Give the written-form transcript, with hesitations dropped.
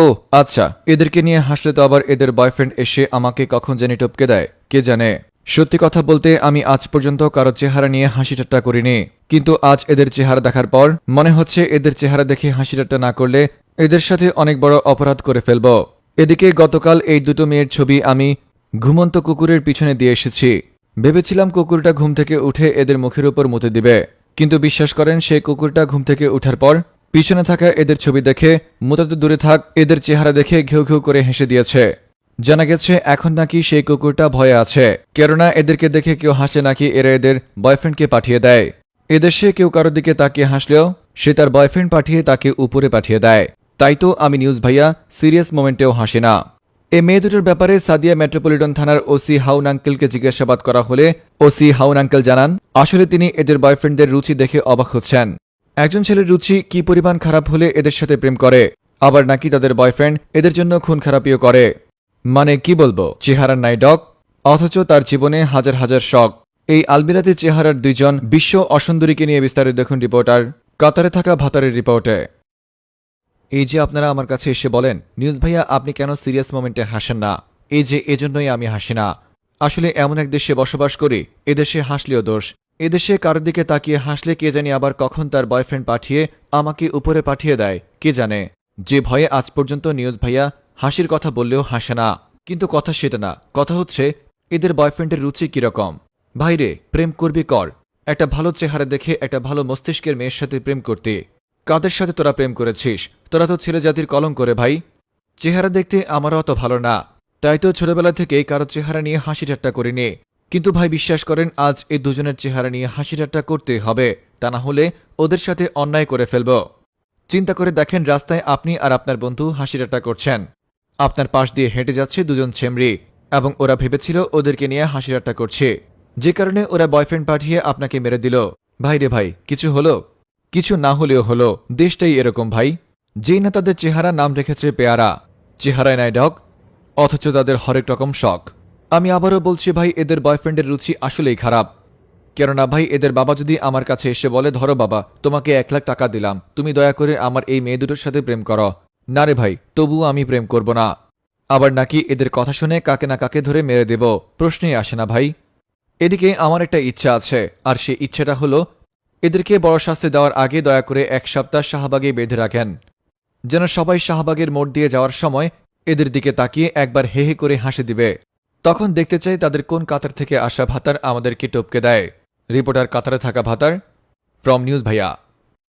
ও আচ্ছা, এদেরকে নিয়ে হাসলে তো আবার এদের বয়ফ্রেন্ড এসে আমাকে কখন জানি টপকে দেয়, কে জানে। সত্যি কথা বলতে আমি আজ পর্যন্ত কারো চেহারা নিয়ে হাসি ঠাট্টা করিনি, কিন্তু আজ এদের চেহারা দেখার পর মনে হচ্ছে এদের চেহারা দেখে হাসি ঠাট্টা না করলে এদের সাথে অনেক বড় অপরাধ করে ফেলব। এদিকে গতকাল এই দুটো মেয়ের ছবি আমি ঘুমন্ত কুকুরের পিছনে দিয়ে এসেছি। ভেবেছিলাম কুকুরটা ঘুম থেকে উঠে এদের মুখের উপর মুতে দিবে, কিন্তু বিশ্বাস করেন সেই কুকুরটা ঘুম থেকে উঠার পর পিছনে থাকা এদের ছবি দেখে মুতাতে দূরে থাক এদের চেহারা দেখে ঘেউ ঘেউ করে হেসে দিয়েছে। জানা গেছে এখন নাকি সেই কুকুরটা ভয়ে আছে, কেননা এদেরকে দেখে কেউ হাসে নাকি এরা এদের বয়ফ্রেন্ডকে পাঠিয়ে দেয়। এদেশে কেউ কারোর দিকে তাকিয়ে হাসলেও সে তার বয়ফ্রেন্ড পাঠিয়ে তাকে উপরে পাঠিয়ে দেয়। তাই তো আমি নিউজ ভাইয়া সিরিয়াস মোমেন্টেও হাসি না। এ মেয়ে দুটোর ব্যাপারে সাদিয়া মেট্রোপলিটন থানার ওসি হাউন আঙ্কেলকে জিজ্ঞাসাবাদ করা হলে ওসি হাউন আঙ্কেল জানান আসলে তিনি এদের বয়ফ্রেন্ডদের রুচি দেখে অবাক হচ্ছেন। একজন ছেলের রুচি কি পরিমাণ খারাপ হলে এদের সাথে প্রেম করে, আবার নাকি তাদের বয়ফ্রেন্ড এদের জন্য খুন খারাপিও করে। মানে কি বলবো, চেহারার নাই ডক, অথচ তার জীবনে হাজার হাজার শখ। এই আলবিলাতি চেহারার দুইজন বিশ্ব অসুন্দরীকে নিয়ে বিস্তারিত দেখুন রিপোর্টার কাতারে থাকা ভাতারের রিপোর্টে। এই যে আপনারা আমার কাছে এসে বলেন নিউজ ভাইয়া আপনি কেন সিরিয়াস মোমেন্টে হাসেন না, এই যে এজন্যই আমি হাসি না। আসলে এমন এক দেশে বসবাস করি, এদেশে হাসলেও দোষ। এদেশে কারোর দিকে তাকিয়ে হাসলে কে জানি আবার কখন তার বয়ফ্রেন্ড পাঠিয়ে আমাকে উপরে পাঠিয়ে দেয়, কে জানে। যে ভয়ে আজ পর্যন্ত নিউজ ভাইয়া হাসির কথা বললেও হাসে না। কিন্তু কথা সেটা না, কথা হচ্ছে এদের বয়ফ্রেন্ডের রুচি কিরকম। ভাইরে, প্রেম করবি কর, একটা ভালো চেহারা দেখে একটা ভালো মস্তিষ্কের মেয়ের সাথে প্রেম করতে। কাদের সাথে তোরা প্রেম করেছিস? তোরা তো ছেলে জাতির কলঙ্ক করে ভাই। চেহারা দেখতে আমারও অত ভালো না, তাই তো ছোটবেলা থেকে কারো চেহারা নিয়ে হাসি ঠাট্টা করিনি। কিন্তু ভাই বিশ্বাস করেন আজ এই দুজনের চেহারা নিয়ে হাসি ঠাট্টা করতে হবে, তা না হলে ওদের সাথে অন্যায় করে ফেলব। চিন্তা করে দেখেন, রাস্তায় আপনি আর আপনার বন্ধু হাসি ঠাট্টা করছেন, আপনার পাশ দিয়ে হেঁটে যাচ্ছে দুজন ছেমরি, এবং ওরা ভেবেছিল ওদেরকে নিয়ে হাসি ঠাট্টা করছে, যে কারণে ওরা বয়ফ্রেন্ড পাঠিয়ে আপনাকে মেরে দিল। ভাই রে ভাই, কিছু হলো? কিছু না হলেও হলো, দেশটাই এরকম ভাই। যেই না তাদের চেহারা নাম রেখেছে পেয়ারা, চেহারায় নাই ডক, অথচ তাদের হরেক রকম শখ। আমি আবারও বলছি ভাই, এদের বয়ফ্রেন্ডের রুচি আসলেই খারাপ। কেননা ভাই এদের বাবা যদি আমার কাছে এসে বলে ধরো বাবা তোমাকে 1 লাখ টাকা দিলাম, তুমি দয়া করে আমার এই মেয়ে দুটোর সাথে প্রেম করো, না রে ভাই তবুও আমি প্রেম করব না। আবার নাকি এদের কথা শুনে কাকে না কাকে ধরে মেরে দেব, প্রশ্নই আসে না ভাই। এদিকে আমার একটা ইচ্ছা আছে, আর সে ইচ্ছেটা হলো এদেরকে বড় শাস্তি দেওয়ার আগে দয়া করে 1 সপ্তাহ শাহবাগে বেঁধে রাখেন, যেন সবাই শাহবাগের মোড় দিয়ে যাওয়ার সময় এদের দিকে তাকিয়ে একবার হে হে করে হাসি দিবে। তখন দেখতে চাই তাদের কোন কাতার থেকে আসা ভাতার আমাদেরকে টপকে দেয়। রিপোর্টার কাতারে থাকা ভাতার, ফ্রম নিউজ ভাইয়া।